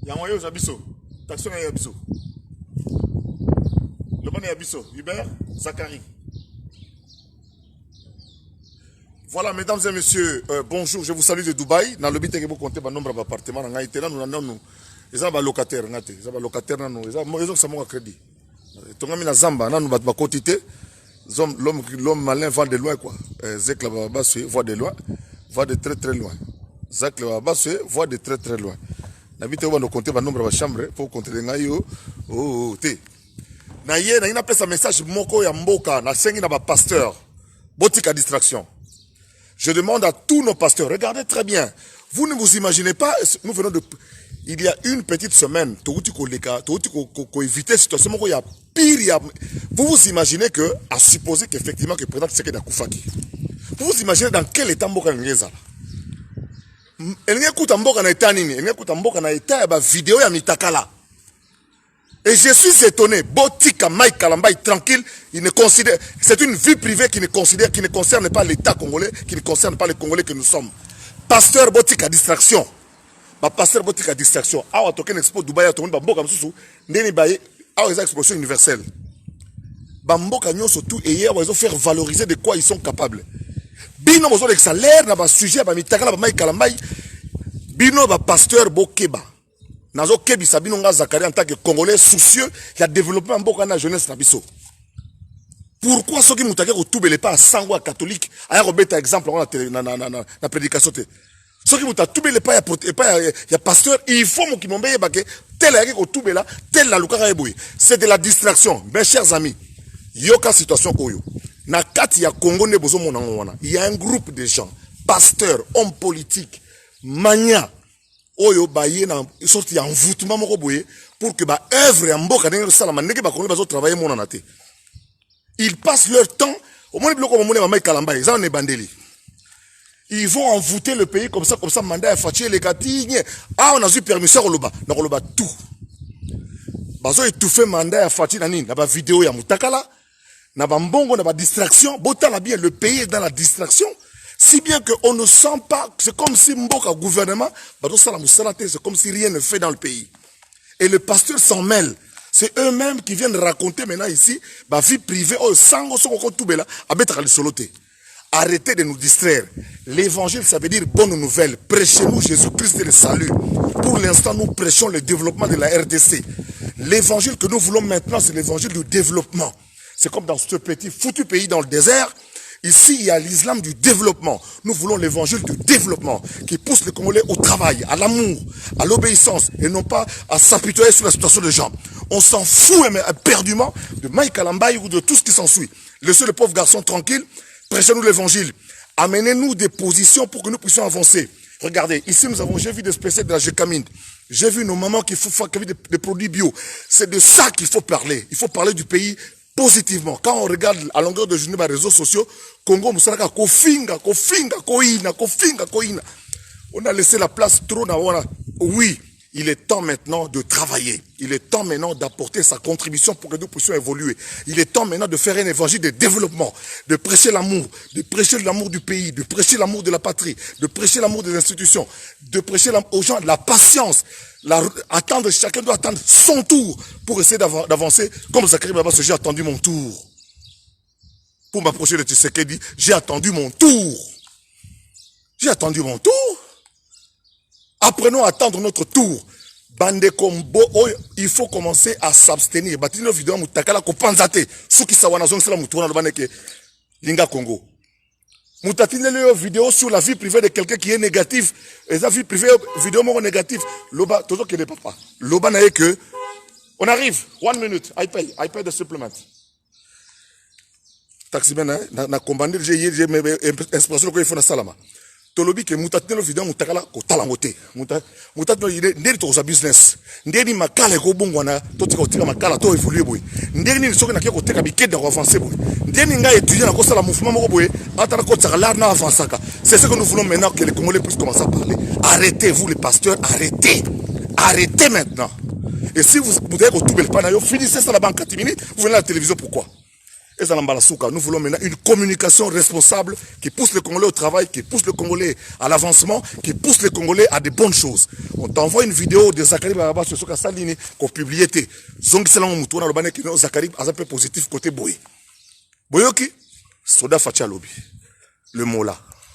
Yangoyo Zabiso. Taxon et Yabiso. Le bon Yabiso. Hubert Zachary. Voilà, mesdames et messieurs, bonjour, je vous salue de Dubaï. Dans le but que vous comptez le nombre d'appartements, nous avons des locataires. Nous avons des locataires. Nous avons crédit. Nous avons des Zamba, nous avons des quotités. L'homme malin va de loin, quoi. Zek là-bas, voit de loin, voit de très très loin. Zek là-bas, voit de très très loin. Nous avons compté le nombre de chambres pour compter les gaillots. Oh, té. Nous avons un message moko ya mboka, na sengi na ba pasteur. Botika distraction. Je demande à tous nos pasteurs, regardez très bien. Vous ne vous imaginez pas, nous venons de... Il y a une petite semaine, éviter cette situation, il y a pire. Vous vous imaginez que, à supposer qu'effectivement, que le président Tshisekedi a Koufaki. Vous vous imaginez dans quel état Mboka Ngeza. Elle n'y a qu'un Mboka na état nini, elle n'y a qu'un Mboka na état, il y a vidéo ya mitakala. Et je suis étonné, Botika Mike Kalambay tranquille, il ne considère, c'est une vie privée qui ne concerne pas l'État congolais, qui ne concerne pas les Congolais que nous sommes. Pasteur Botika distraction. Pasteur Botika distraction. Ah, on token expo Dubaï, on token Bamboka Msusu, Ndeni Baye, ah, ils ont exposition universelle. Bamboka Nyon surtout, et hier, ils ont fait valoriser de quoi ils sont capables. Bino, ils ont des salaires, dans le sujet, Mitakala, Mike Kalambay, Bino, pasteur Bokeba. Nazo kebi sabino nga Zachary en tant que Congolais soucieux, il y a développement mboka na jeunesse na biso. Pourquoi ceux qui moutake ko toubele pas à sangwa catholique, aya ko beta exemple na prédication te. Ceux qui moutake toubele pas ya pasteur, il faut mo ki mombe yebake tel ya ko toubela, tel la lukaka eboyi. C'est de la distraction, mes chers amis. Yoka situation koyo. Na kati ya Congo ne bozo mona wana. Il y a un groupe de gens, pasteurs, hommes politiques, mania oyo baye na sorti ya envoûtement moko boye pour que ba œuvre ya mboka ndenge salama ndenge ba kongo bazo travailler mona na te. Ils passent leur temps au moins biloko momone mama Kalamba ils en ebandeli. Ils vont envoûter le pays comme ça mandat ya Fachi les katigne. Ah on a eu permission na koloba tout. Bazo étouffer mandat ya Fachi na nini na ba vidéo ya mutakala na ba mbongo na ba distraction botala bien le pays est dans la distraction. Si bien qu'on ne sent pas, c'est comme si Mboka gouvernement, c'est comme si rien ne fait dans le pays. Et le pasteur s'en mêle. C'est eux-mêmes qui viennent raconter maintenant ici, ma vie privée, arrêtez de nous distraire. L'évangile, ça veut dire bonne nouvelle. Prêchez-nous Jésus-Christ et le salut. Pour l'instant, nous prêchons le développement de la RDC. L'évangile que nous voulons maintenant, c'est l'évangile du développement. C'est comme dans ce petit foutu pays dans le désert. Ici, il y a l'islam du développement. Nous voulons l'évangile du développement qui pousse les Congolais au travail, à l'amour, à l'obéissance et non pas à s'apitoyer sur la situation des gens. On s'en fout éperdument de Mike Kalambay ou de tout ce qui s'ensuit. Laissez le pauvre garçon tranquille, prêchez-nous l'évangile. Amenez-nous des positions pour que nous puissions avancer. Regardez, ici j'ai vu des spécialistes de la Gécamine. J'ai vu nos mamans qui font des produits bio. C'est de ça qu'il faut parler. Il faut parler du pays positivement. Quand on regarde à longueur de journée les réseaux sociaux, Congo, on a laissé la place trop dans. Oui, il est temps maintenant de travailler. Il est temps maintenant d'apporter sa contribution pour que nous puissions évoluer. Il est temps maintenant de faire un évangile de développement, de prêcher l'amour du pays, de prêcher l'amour de la patrie, de prêcher l'amour des institutions, de prêcher aux gens la patience. Chacun doit attendre son tour pour essayer d'avancer. Comme Zachary Baba, j'ai attendu mon tour. Pour m'approcher de Tshisekedi, j'ai attendu mon tour. J'ai attendu mon tour. Apprenons à attendre notre tour. Bande Kombo, il faut commencer à s'abstenir. Batino vidéo mutakala ko panzate. Suki sawana zong sala mutuana lo baneke linga Congo. Mutatine le vidéo sur la vie privée de quelqu'un qui est négatif. Et la vie privée, vidéo mon négatif. Loba, toujours qu'il n'est pas. Loba n'a que. On arrive. 1 minute. I pay the supplement. Taximen, na commandé, j'ai inspiration qu'il faut na salama. Tolobi ke mutatine le vidéo mutakala ko talangote. Mutatine il ndeli to sa business. Ndeli makala ko bongwana to tika otika makala to évoluer boy. Ndeli ni soki na ke ko teka bikede ko avancer boy. Ndeli nga étudiant na ko sala mouvement moko boy, atara ko tsaka l'art na avancer. C'est ce que nous voulons maintenant que les Congolais puissent commencer à parler. Arrêtez vous les pasteurs, arrêtez. Arrêtez maintenant. Et si vous avez tout bel panayo, finissez ça là-bas en 4 minutes, vous venez à la télévision pourquoi? Et ça nous voulons maintenant une communication responsable qui pousse les Congolais au travail, qui pousse les Congolais à l'avancement, qui pousse les Congolais à des bonnes choses. On t'envoie une vidéo de Zachary Baraba sur ce Salini qu'on publié. Zong Selang Moutouna, le bané qui est Zachary a un peu positif côté Boy. Boyoki, Soda Fatia Lobby. Le mot là.